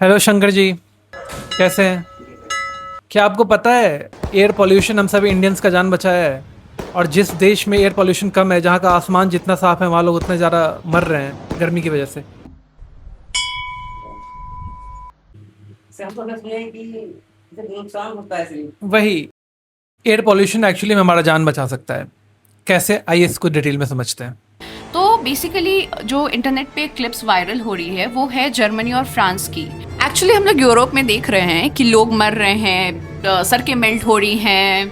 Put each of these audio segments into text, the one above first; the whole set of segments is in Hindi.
हेलो शंकर जी, कैसे हैं? क्या आपको पता है एयर पोल्यूशन हम सभी इंडियंस का जान बचाया है। और जिस देश में एयर पोल्यूशन कम है, जहाँ का आसमान जितना साफ है, वहाँ लोग उतने ज़्यादा मर रहे हैं गर्मी की वजह से। से हम तो बस ये है कि जब नुकसान होता है सिर्फ। वही, एयर पोल्यूशन एक्चुअली में हमारा जान बचा सकता है। कैसे, आइए इसको डिटेल में समझते हैं। तो बेसिकली जो इंटरनेट पे क्लिप्स वायरल हो रही है वो है जर्मनी और फ्रांस की। एक्चुअली हम लोग यूरोप में देख रहे हैं कि लोग मर रहे हैं, सड़कें मेल्ट हो रही हैं,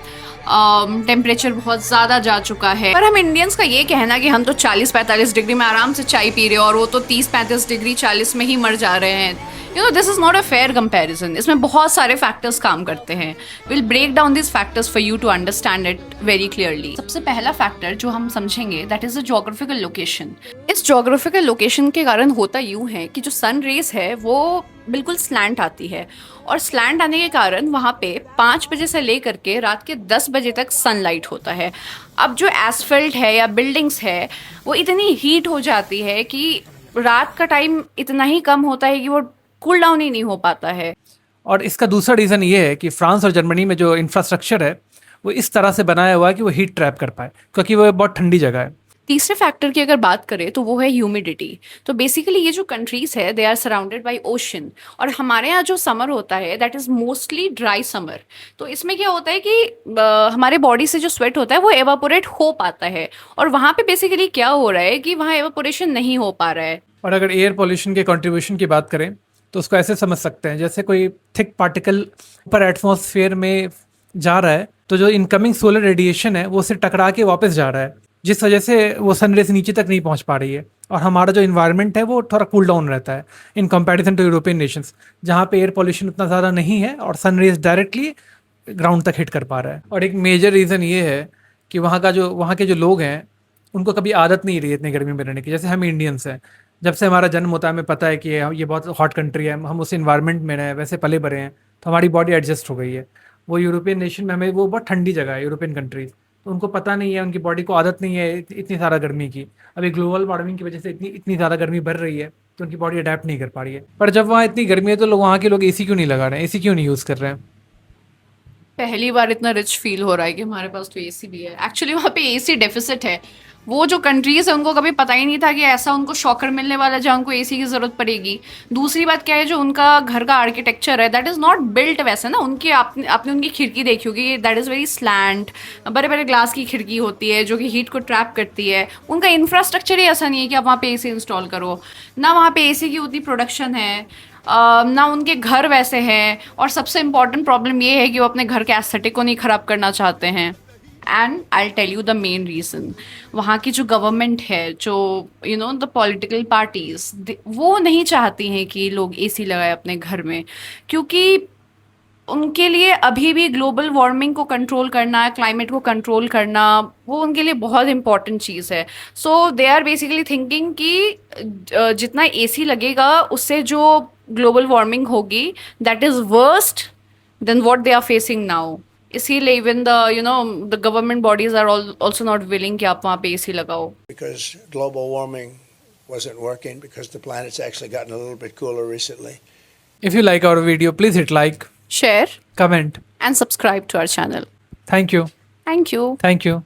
टेम्परेचर बहुत ज़्यादा जा चुका है। पर हम इंडियंस का ये कहना कि हम तो 40-45 डिग्री में आराम से चाय पी रहे हैं और वो तो 30-35 डिग्री 40 में ही मर जा रहे हैं। This is not a fair comparison. इसमें बहुत सारे फैक्टर्स काम करते हैं। Will break down this factors for you to understand it very clearly. सबसे पहला फैक्टर जो हम समझेंगे that is the geographical location. इस जोग्राफिकल लोकेशन के कारण होता यूँ है कि जो सन रेज है वो बिल्कुल स्लैंट आती है, और स्लैंट आने के कारण वहाँ पे 5 बजे से लेकर के रात के 10 बजे तक सनलाइट होता है। अब जो एसफल्ट है या बिल्डिंग्स है वो इतनी हीट हो जाती है कि रात का टाइम इतना ही कम होता है कि वो कूल डाउन ही नहीं हो पाता है। और इसका दूसरा रीज़न ये है कि फ्रांस और जर्मनी में जो इंफ्रास्ट्रक्चर है वो इस तरह से बनाया हुआ है कि वो हीट ट्रैप कर पाए, क्योंकि वो बहुत ठंडी जगह है। तीसरे फैक्टर की अगर बात करें तो वो है ह्यूमिडिटी। तो बेसिकली ये जो कंट्रीज है they are surrounded by ocean, और हमारे यहाँ जो समर होता है that is mostly dry summer. तो इसमें क्या होता है कि हमारे बॉडी से जो स्वेट होता है वो एवापोरेट हो पाता है, और वहाँ पे बेसिकली क्या हो रहा है कि वहाँ एवापोरेशन नहीं हो पा रहा है। और अगर एयर पोल्यूशन के कंट्रीब्यूशन की बात करें तो उसको ऐसे समझ सकते हैं, जैसे कोई थिक पार्टिकल ऊपर एटमॉस्फेयर में जा रहा है, तो जो इनकमिंग सोलर रेडिएशन है वो उससे टकरा के वापस जा रहा है, जिस वजह से वो सनरेज नीचे तक नहीं पहुंच पा रही है। और हमारा जो इन्वायरमेंट है वो थोड़ा कूल डाउन रहता है in comparison to European nations, जहाँ पे एयर पोल्यूशन उतना ज़्यादा नहीं है और सनरेज डायरेक्टली ग्राउंड तक हिट कर पा रहा है। और एक मेजर रीज़न ये है कि वहाँ के जो लोग हैं उनको कभी आदत नहीं रही है इतनी गर्मी में रहने की। जैसे हम इंडियंस हैं, जब से हमारा जन्म होता है हमें पता है कि ये बहुत हॉट कंट्री है, हम उस इन्वायरमेंट में रहे, वैसे पले बड़े हैं, तो हमारी बॉडी एडजस्ट हो गई है। वो यूरोपियन नेशन में हमें, वो बहुत ठंडी जगह है यूरोपियन कंट्रीज, तो उनको पता नहीं है, उनकी बॉडी को आदत नहीं है इतनी ज़्यादा गर्मी की। अभी ग्लोबल वार्मिंग की वजह से इतनी इतनी ज़्यादा गर्मी बढ़ रही है, तो उनकी बॉडी अडेप्ट नहीं कर पा रही है। पर जब वहाँ इतनी गर्मी है तो वहाँ के लोग एसी क्यों नहीं लगा रहे हैं, एसी क्यों नहीं यूज़ कर रहे हैं? पहली बार इतना रिच फील हो रहा है कि हमारे पास तो एसी भी है। एक्चुअली वहाँ पे एसी डेफिसिट है। वो जो कंट्रीज है उनको कभी पता ही नहीं था कि ऐसा उनको शॉकर मिलने वाला है जहाँ उनको एसी की ज़रूरत पड़ेगी। दूसरी बात क्या है, जो उनका घर का आर्किटेक्चर है दैट इज़ नॉट बिल्ट वैसे ना। उनकी आपने आपने उनकी खिड़की देखी होगी, दैट इज़ वेरी स्लैंट। बड़े बड़े ग्लास की खिड़की होती है जो कि हीट को ट्रैप करती है। उनका इंफ्रास्ट्रक्चर ही ऐसा नहीं है कि आप वहाँ पे एसी इंस्टॉल करो। ना वहाँ पे एसी की उतनी प्रोडक्शन है, ना उनके घर वैसे हैं, और सबसे इम्पॉर्टेंट प्रॉब्लम ये है कि वो अपने घर के एस्थेटिक को नहीं ख़राब करना चाहते हैं। And I tell you the main reason, वहाँ की जो गवर्नमेंट है, जो द पॉलिटिकल पार्टीज, वो नहीं चाहती हैं कि लोग एसी लगाए अपने घर में, क्योंकि उनके लिए अभी भी ग्लोबल वार्मिंग को कंट्रोल करना, क्लाइमेट को कंट्रोल करना, वो उनके लिए बहुत इंपॉर्टेंट चीज़ है। So they are basically thinking कि जितना एसी लगेगा उससे जो ग्लोबल वार्मिंग होगी that is worst than what they are facing now. इसीलिए even the government bodies are also not willing कि आप वहाँ पे एसी लगाओ। Because global warming wasn't working because the planet's actually gotten a little bit cooler recently. If you like our video, please hit like, Share comment. and subscribe to our channel. Thank you. Thank you. Thank you.